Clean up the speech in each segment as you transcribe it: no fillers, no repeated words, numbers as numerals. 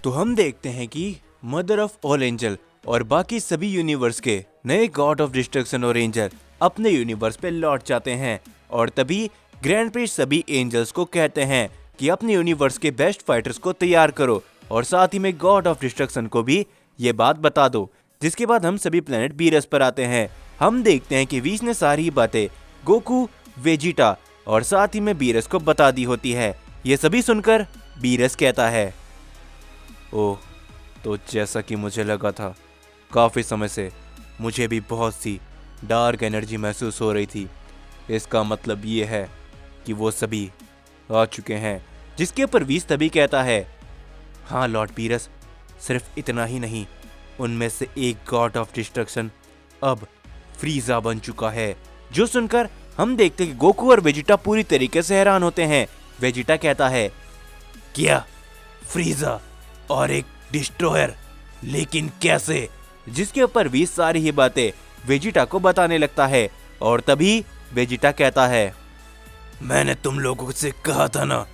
तो हम देखते हैं कि मदर ऑफ ऑल एंजल और बाकी सभी यूनिवर्स के नए गॉड ऑफ डिस्ट्रक्शन और एंजल अपने यूनिवर्स पे लौट जाते हैं और तभी ग्रैंड प्रिस्ट सभी एंजल्स को कहते हैं कि अपने यूनिवर्स के बेस्ट फाइटर्स को तैयार करो और साथ ही में गॉड ऑफ डिस्ट्रक्शन को भी ये बात बता दो। जिसके बाद हम सभी प्लेनेट बीरस पर आते हैं। हम देखते हैं कि व्हीस ने सारी बातें गोकू, वेजिटा और साथ ही में बीरस को बता दी होती है। ये सभी सुनकर बीरस कहता है, ओह, तो जैसा कि मुझे लगा था, काफ़ी समय से मुझे भी बहुत सी डार्क एनर्जी महसूस हो रही थी। इसका मतलब ये है कि वो सभी आ चुके हैं। जिसके ऊपर व्हीस तभी कहता है, हाँ लॉर्ड बीरस, सिर्फ इतना ही नहीं, उनमें से एक गॉड ऑफ डिस्ट्रक्शन अब फ्रीजा बन चुका है। जो सुनकर हम देखते कि गोकू और वेजिटा पूरी तरीके से हैरान होते हैं। वेजिटा कहता है, क्या फ्रीजा और एक डिस्ट्रॉयर, लेकिन कैसे? जिसके ऊपर व्हीस सारी ही बातें वेजिटा को बताने लगता है और तभी वेजिटा कहता है, मैंने तुम लोगों से कहा था ना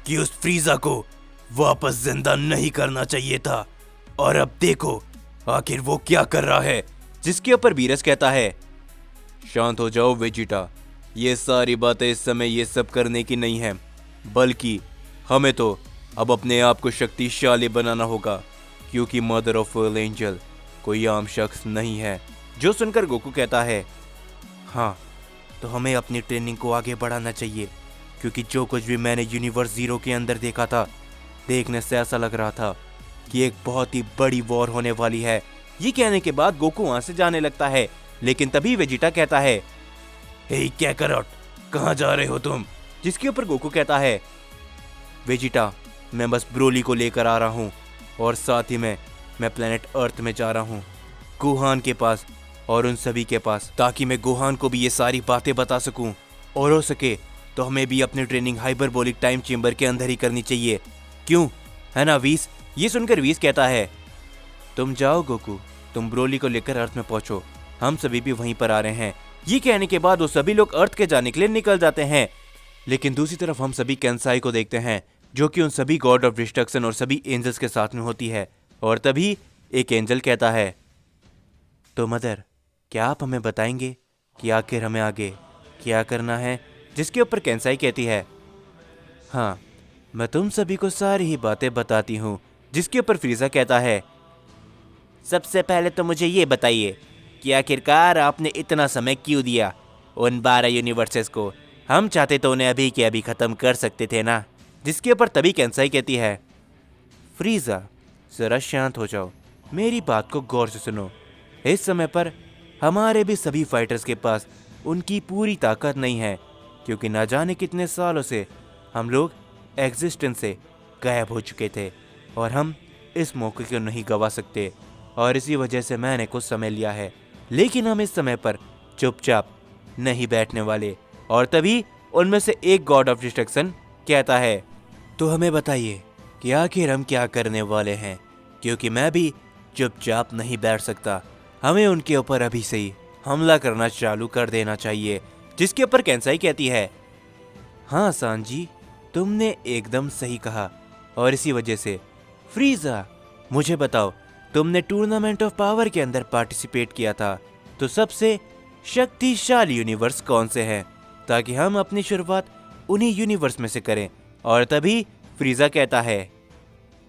कि उस फ्रीजा को वापस जिंदा नहीं करना चाहिए था, और अब देखो आखिर वो क्या कर रहा है। जिसके ऊपर बीरस कहता है, शांत हो जाओ वेजिटा, ये सारी बातें इस समय ये सब करने की नहीं है, बल्कि हमें तो अब अपने आप को शक्तिशाली बनाना होगा, क्योंकि मदर ऑफ ऑल एंजल कोई आम शख्स नहीं है। जो सुनकर गोकू कहता है, हाँ तो हमें अपनी ट्रेनिंग को आगे बढ़ाना चाहिए, क्योंकि जो कुछ भी मैंने यूनिवर्स जीरो के अंदर देखा था, देखने से ऐसा लग रहा था कि एक बहुत ही बड़ी वॉर होने वाली है। ये कहने के बाद गोकू वहां से जाने लगता है, लेकिन तभी वेजिटा कहता है, हे कैकरॉट, कहाँ जा रहे हो तुम? जिसके ऊपर गोकू कहता है, वेजिटा, मैं बस ब्रोली को लेकर आ रहा हूँ और साथ ही मैं प्लेनेट अर्थ में जा रहा हूँ, गोहान के पास और उन सभी के पास, ताकि मैं गोहान को भी ये सारी बातें बता सकूं, और हो सके तो हमें भी अपनी ट्रेनिंग हाइपरबोलिक टाइम चेंबर के अंदर ही करनी चाहिए, क्यों, है ना व्हीस? ये सुनकर व्हीस कहता है, तुम जाओ गोकू, तुम ब्रोली को लेकर अर्थ में पहुंचो, हम सभी भी वहीं पर आ रहे हैं। ये कहने के बाद वो सभी लोग अर्थ के जाने के लिए निकल जाते हैं। लेकिन दूसरी तरफ हम सभी केंसाई को देखते हैं, जो कि उन सभी गॉड ऑफ डिस्ट्रक्शन और सभी एंजल्स के साथ में होती है। और तभी एक एंजल कहता है, तो मदर, क्या आप हमें बताएंगे कि आखिर हमें आगे क्या करना है? जिसके ऊपर केंसाई कहती है, हाँ मैं तुम सभी को सारी ही बातें बताती हूँ। जिसके ऊपर फ्रीजा कहता है, सबसे पहले तो मुझे ये बताइए कि आखिरकार आपने इतना समय क्यों दिया उन 12 यूनिवर्सेस को? हम चाहते तो उन्हें अभी के अभी ख़त्म कर सकते थे ना। जिसके ऊपर तभी केंसाई कहती है, फ्रीजा ज़रा शांत हो जाओ, मेरी बात को गौर से सुनो। इस समय पर हमारे भी सभी फाइटर्स के पास उनकी पूरी ताकत नहीं है, क्योंकि ना जाने कितने सालों से हम लोग एग्जिस्टेंस से गायब हो चुके थे और हम इस मौके को नहीं गवा सकते, और इसी वजह से मैंने कुछ समय लिया है। लेकिन हम इस समय पर चुपचाप नहीं बैठने वाले। और तभी उनमें से एक गॉड ऑफ डिस्ट्रक्शन कहता है, तो हमें बताइए कि आखिर हम क्या करने वाले हैं, क्योंकि मैं भी चुपचाप नहीं बैठ सकता, हमें उनके ऊपर अभी से ही हमला करना चालू कर देना चाहिए। जिसके ऊपर केंसाई कहती है, हाँ सांजी, तुमने एकदम सही कहा, और इसी वजह से फ्रीजा, मुझे बताओ, तुमने टूर्नामेंट ऑफ पावर के अंदर पार्टिसिपेट किया था, तो सबसे शक्तिशाली यूनिवर्स कौन से हैं, ताकि हम अपनी शुरुआत उन्हीं यूनिवर्स में से करें। और तभी फ्रीजा कहता है,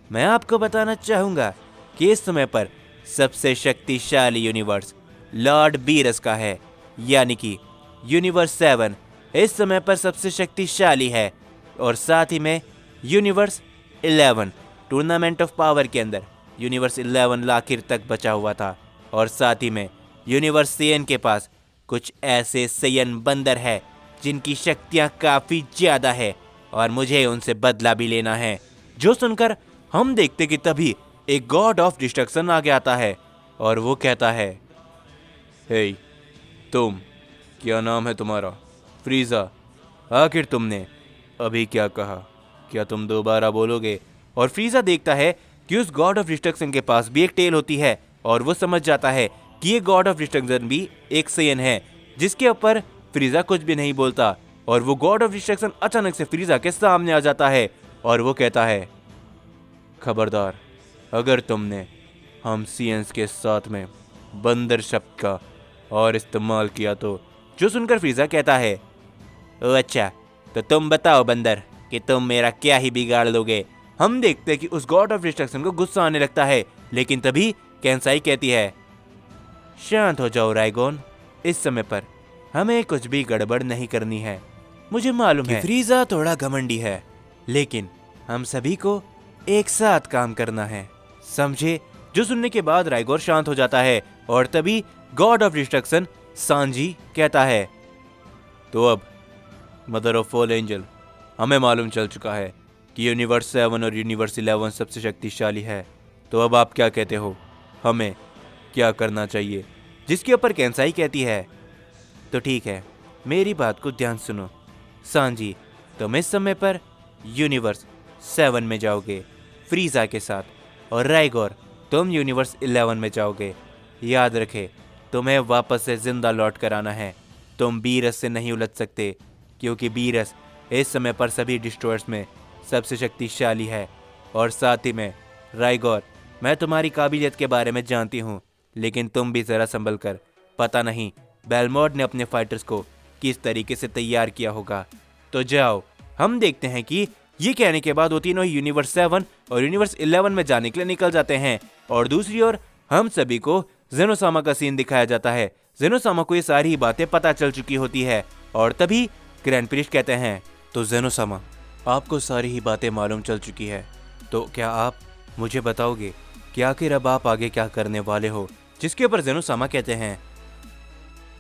मैं आपको बताना चाहूँगा कि इस समय पर सबसे शक्तिशाली यूनिवर्स लॉर्ड बीरस का है, यानी कि यूनिवर्स 7 इस समय पर सबसे शक्तिशाली है, और साथ ही में यूनिवर्स 11 टूर्नामेंट ऑफ पावर के अंदर यूनिवर्स 11 आखिर तक बचा हुआ था, और साथ ही में यूनिवर्स सेयन के पास कुछ ऐसे सेयन बंदर है जिनकी शक्तियाँ काफ़ी ज़्यादा है, और मुझे उनसे बदला भी लेना है। जो सुनकर हम देखते कि तभी एक गॉड ऑफ डिस्ट्रक्शन आगे आता है, और वो कहता है, हे तुम, क्या नाम है तुम्हारा? फ्रीजा, आखिर तुमने अभी क्या कहा? क्या तुम दोबारा बोलोगे? और फ्रीजा देखता है कि उस गॉड ऑफ डिस्ट्रक्शन के पास भी एक टेल होती है, और वो समझ जाता है कि ये गॉड ऑफ डिस्ट्रक्शन भी एक सेयन है। जिसके ऊपर फ्रीजा कुछ भी नहीं बोलता, और वो गॉड ऑफ डिस्ट्रक्शन अचानक से फ्रीजा के सामने आ जाता है, और वो कहता है, खबरदार, अगर तुमने हम सीएंस के साथ में बंदर शब्द का और इस्तेमाल किया तो। जो सुनकर फ्रीजा कहता है, ओ अच्छा, तो तुम बताओ बंदर कि तुम मेरा क्या ही बिगाड़ लोगे। हम देखते हैं कि उस गॉड ऑफ डिस्ट्रक्शन को गुस्सा आने लगता है, लेकिन तभी कैंसाई कहती है, शांत हो जाओ राइगोन, इस समय पर हमें कुछ भी गड़बड़ नहीं करनी है। मुझे मालूम है फ्रीजा थोड़ा घमंडी है, लेकिन हम सभी को एक साथ काम करना है, समझे। जो सुनने के बाद राइगोर शांत हो जाता है और तभी गॉड ऑफ डिस्ट्रक्शन सांजी कहता है, तो अब मदर ऑफ ऑल एंजल, हमें मालूम चल चुका है कि यूनिवर्स 7 और यूनिवर्स 11 सबसे शक्तिशाली है, तो अब आप क्या कहते हो, हमें क्या करना चाहिए। जिसके ऊपर कैंसाई कहती है, तो ठीक है, मेरी बात को ध्यान सुनो सांजी, तुम इस समय पर यूनिवर्स 7 में जाओगे फ्रीजा के साथ, और राइगोर तुम यूनिवर्स 11 में जाओगे। याद रखे, तुम्हें वापस से जिंदा लौट कर आना है। तुम बीरस से नहीं उलझ सकते, क्योंकि बीरस इस समय पर सभी डिस्ट्रॉयर्स में सबसे शक्तिशाली है। और साथ ही में राइगोर, मैं तुम्हारी काबिलियत के बारे में जानती हूँ, लेकिन तुम भी ज़रा संभल कर, पता नहीं बेलमोड ने अपने फाइटर्स को किस तरीके से तैयार किया होगा। तो जाओ, हम देखते हैं कि ये कहने के बाद वो तीनों ही यूनिवर्स 7 और यूनिवर्स 11 में जाने के लिए निकल जाते हैं। और दूसरी ओर हम सभी को जेनोसामा का सीन दिखाया जाता है। जेनोसामा को ये सारी ही बातें पता चल चुकी होती है, और तभी ग्रैंड प्रीस्ट कहते हैं, तो जेनोसामा, आपको सारी ही बातें मालूम चल चुकी है, तो क्या आप मुझे बताओगे कि आखिर अब आप आगे क्या करने वाले हो। जिसके ऊपर जेनोसामा कहते हैं,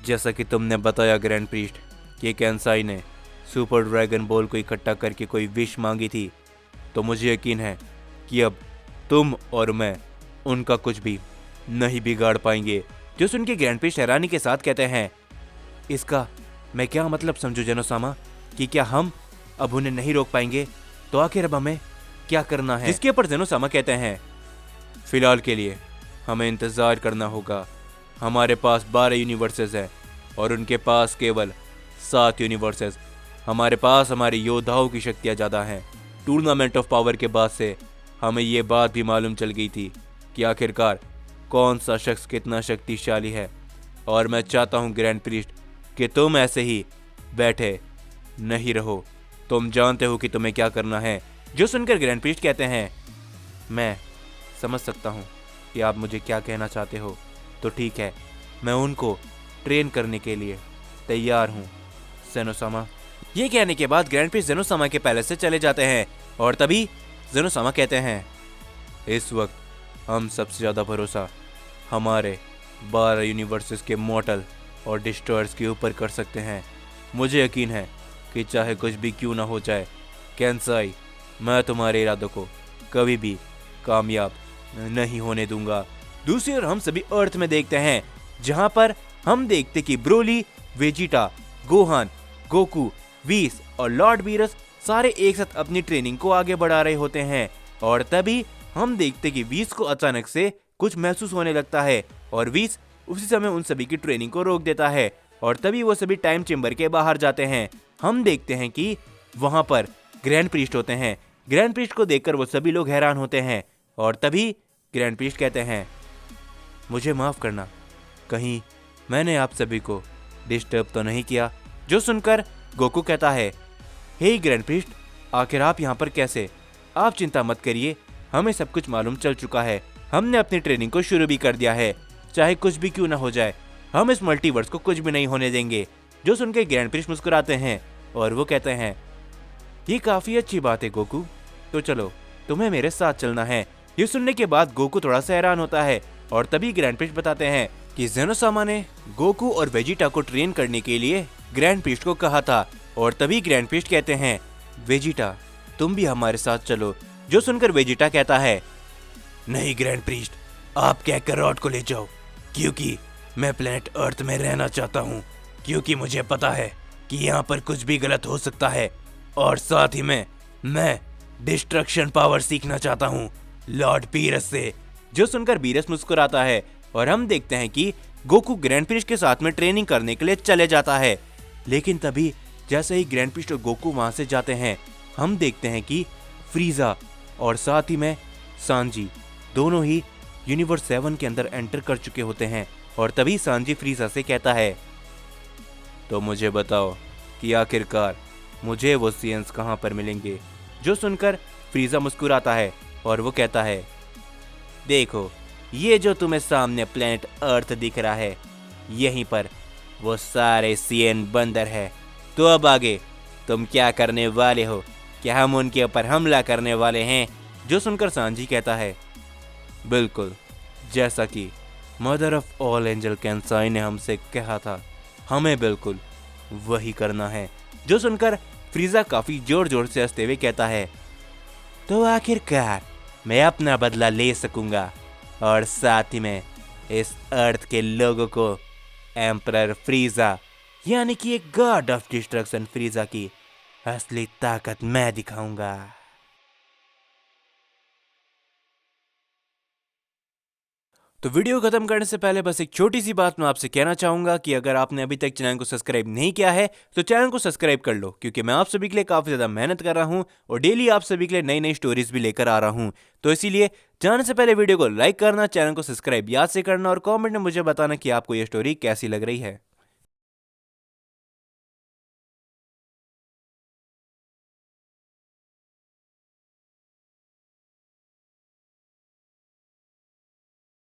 जैसा कि तुमने बताया ग्रैंड प्रीस्ट कि कैंसाई ने सुपर ड्रैगन बॉल को इकट्ठा करके कोई विश मांगी थी, तो मुझे यकीन है कि अब तुम और मैं उनका कुछ भी नहीं बिगाड़ पाएंगे। जो सुन के ग्रैंड प्रीस्ट हैरानी के साथ कहते हैं, इसका मैं क्या मतलब समझूं जेनोसामा, कि क्या हम अब उन्हें नहीं रोक पाएंगे, तो आखिर अब हमें क्या करना है। जिसके ऊपर जेनोसामा कहते हैं, फिलहाल के लिए हमें इंतजार करना होगा। हमारे पास 12 यूनिवर्सेस हैं और उनके पास केवल 7 यूनिवर्सेस। हमारे पास हमारे योद्धाओं की शक्तियाँ ज़्यादा हैं। टूर्नामेंट ऑफ पावर के बाद से हमें ये बात भी मालूम चल गई थी कि आखिरकार कौन सा शख्स कितना शक्तिशाली है। और मैं चाहता हूँ ग्रैंड प्रीस्ट कि तुम ऐसे ही बैठे नहीं रहो, तुम जानते हो कि तुम्हें क्या करना है। जो सुनकर ग्रैंड प्रीस्ट कहते हैं, मैं समझ सकता हूँ कि आप मुझे क्या कहना चाहते हो, तो ठीक है, मैं उनको ट्रेन करने के लिए तैयार हूँ जेनोसामा। ये कहने के बाद ग्रैंड प्रीस्ट जेनोसामा के पैलेस से चले जाते हैं, और तभी जेनोसामा कहते हैं, इस वक्त हम सबसे ज़्यादा भरोसा हमारे 12 यूनिवर्सेस के मॉर्टल और डिस्ट्रॉयर्स के ऊपर कर सकते हैं। मुझे यकीन है कि चाहे कुछ भी क्यों ना हो जाए कैंसाई, मैं तुम्हारे इरादों को कभी भी कामयाब नहीं होने दूंगा। दूसरी ओर हम सभी अर्थ में देखते हैं, जहां पर हम देखते कि ब्रोली, वेजिटा, गोहान, गोकू, व्हीस और लॉर्ड बीरस सारे एक साथ अपनी ट्रेनिंग को आगे बढ़ा रहे होते हैं। और तभी हम देखते कि व्हीस को अचानक से कुछ महसूस होने लगता है, और व्हीस उसी समय उन सभी की ट्रेनिंग को रोक देता है। और तभी वो सभी टाइम चेंबर के बाहर जाते हैं। हम देखते हैं कि वहां पर ग्रैंड प्रीस्ट होते हैं। ग्रैंड प्रीस्ट को देखकर वो सभी लोग हैरान होते हैं, और तभी ग्रैंड प्रीस्ट कहते हैं, मुझे माफ करना, कहीं मैंने आप सभी को डिस्टर्ब तो नहीं किया। जो सुनकर गोकू कहता है, हे ग्रैंड प्रीस्ट, आखिर आप यहाँ पर कैसे? आप चिंता मत करिए, हमें सब कुछ मालूम चल चुका है। हमने अपनी ट्रेनिंग को शुरू भी कर दिया है, चाहे कुछ भी क्यों ना हो जाए, हम इस मल्टीवर्स को कुछ भी नहीं होने देंगे। जो सुनकर ग्रैंड प्रीस्ट मुस्कुराते हैं और वो कहते हैं, ये काफी अच्छी बात है गोकू, तो चलो तुम्हें मेरे साथ चलना है। ये सुनने के बाद गोकू थोड़ा सा हैरान होता है, और तभी ग्रैंड प्रीस्ट बताते हैं कि जेनोसामा ने गोकू और वेजिटा को ट्रेन करने के लिए ग्रैंड प्रीस्ट को कहा था। और तभी ग्रैंड प्रीस्ट कहते हैं, वेजिटा तुम भी हमारे साथ चलो। जो सुनकर वेजिटा कहता है, नहीं ग्रैंड प्रीस्ट, आप कहकर रॉड को ले जाओ, क्योंकि मैं प्लेनेट अर्थ में रहना चाहता हूँ, क्योंकि मुझे पता है कि यहाँ पर कुछ भी गलत हो सकता है। और साथ ही में मैं डिस्ट्रक्शन पावर सीखना चाहता हूँ लॉर्ड बीरस से। जो सुनकर बीरस मुस्कुराता है, और हम देखते हैं कि गोकू ग्रैंड प्रीस्ट के साथ में ट्रेनिंग करने के लिए चले जाता है। लेकिन तभी जैसे ही ग्रैंड प्रीस्ट और गोकू वहां से जाते हैं, हम देखते हैं कि फ्रीजा और साथ ही में सांजी दोनों ही यूनिवर्स 7 के अंदर एंटर कर चुके होते हैं और तभी सांजी फ्रीजा से कहता है, तो मुझे बताओ कि आखिरकार मुझे वो सियंस कहाँ पर मिलेंगे। जो सुनकर फ्रीजा मुस्कुराता है और वो कहता है, देखो ये जो तुम्हें सामने प्लेनेट अर्थ दिख रहा है, यहीं पर वो सारे सीएन बंदर है। तो अब आगे तुम क्या करने वाले हो? क्या हम उनके ऊपर हमला करने वाले हैं? जो सुनकर सांजी कहता है, बिल्कुल, जैसा कि मदर ऑफ ऑल एंजल कैंसाई ने हमसे कहा था, हमें बिल्कुल वही करना है। जो सुनकर फ्रीजा काफी जोर जोर से हंसते हुए कहता है, तो आखिरकार मैं अपना बदला ले सकूंगा और साथ ही में इस अर्थ के लोगों को एम्परर फ्रीजा यानी कि एक गॉड ऑफ डिस्ट्रक्शन फ्रीजा की असली ताकत मैं दिखाऊंगा। तो वीडियो खत्म करने से पहले बस एक छोटी सी बात मैं आपसे कहना चाहूंगा कि अगर आपने अभी तक चैनल को सब्सक्राइब नहीं किया है तो चैनल को सब्सक्राइब कर लो, क्योंकि मैं आप सभी के लिए काफी ज्यादा मेहनत कर रहा हूं और डेली आप सभी के लिए नई नई स्टोरीज भी लेकर आ रहा हूं। तो इसीलिए जाने से पहले वीडियो को लाइक करना, चैनल को सब्सक्राइब याद से करना और कॉमेंट में मुझे बताना कि आपको ये स्टोरी कैसी लग रही है।